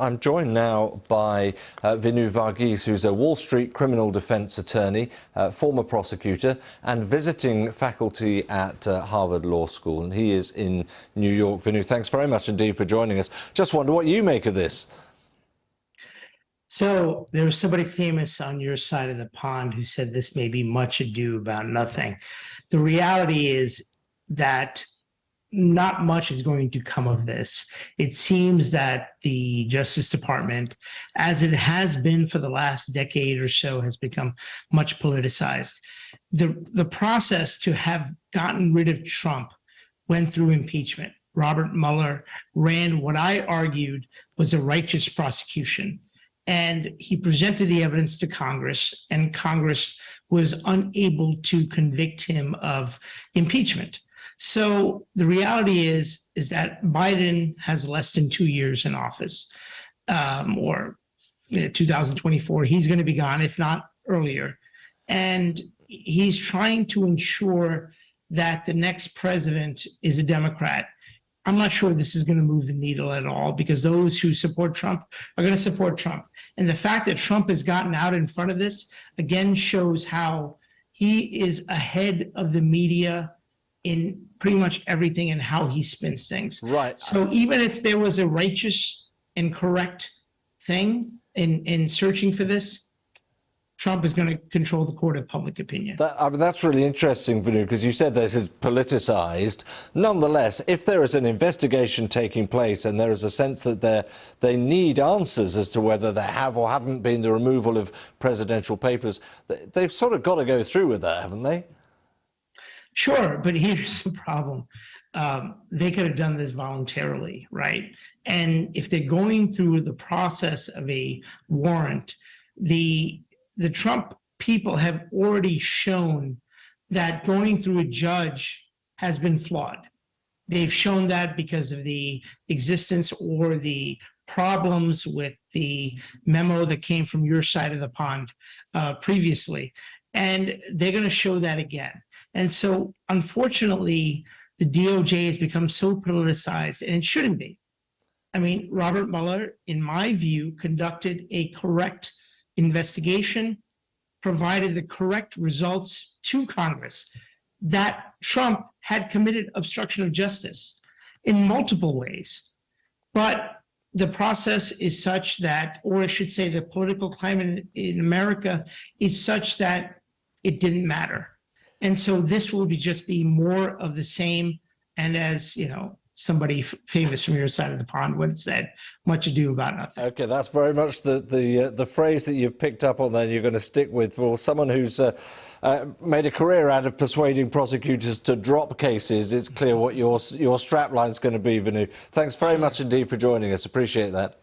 I'm joined now by Vinoo Varghese, who's a Wall Street criminal defense attorney, former prosecutor, and visiting faculty at Harvard Law School. And he is in New York. Vinoo, thanks very much indeed for joining us. Just wonder what you make of this. So there was somebody famous on your side of the pond who said this may be much ado about nothing. The reality is that not much is going to come of this. It seems that the Justice Department, as it has been for the last decade or so, has become much politicized. The process to have gotten rid of Trump went through impeachment. Robert Mueller ran what I argued was a righteous prosecution. And he presented the evidence to Congress, and Congress was unable to convict him of impeachment. So the reality is that Biden has less than 2 years in office, or 2024. He's going to be gone, if not earlier. And he's trying to ensure that the next president is a Democrat. I'm not sure this is going to move the needle at all, because those who support Trump are going to support Trump. And the fact that Trump has gotten out in front of this, again, shows how he is ahead of the media in pretty much everything and how he spins things. Right. So even if there was a righteous and correct thing in searching for this, Trump is going to control the court of public opinion. That's really interesting, Vinoo, because you said this is politicized. Nonetheless, if there is an investigation taking place and there is a sense that they need answers as to whether there have or haven't been the removal of presidential papers, they've sort of got to go through with that, haven't they? Sure, but here's the problem. They could have done this voluntarily, right? And if they're going through the process of a warrant, the Trump people have already shown that going through a judge has been flawed. They've shown that because of the existence or the problems with the memo that came from your side of the pond previously. And they're going to show that again. And so, unfortunately, the DOJ has become so politicized, and it shouldn't be. I mean, Robert Mueller, in my view, conducted a correct investigation, provided the correct results to Congress, that Trump had committed obstruction of justice in multiple ways. But the process is such that, or I should say, the political climate in America is such that it didn't matter. And so this will just be more of the same. And as you know, somebody famous from your side of the pond once said, much ado about nothing. Okay, that's very much the phrase that you've picked up on there, you're going to stick with. For someone who's made a career out of persuading prosecutors to drop cases, it's clear what your strapline is going to be, Vinoo. Thanks very much indeed for joining us. Appreciate that.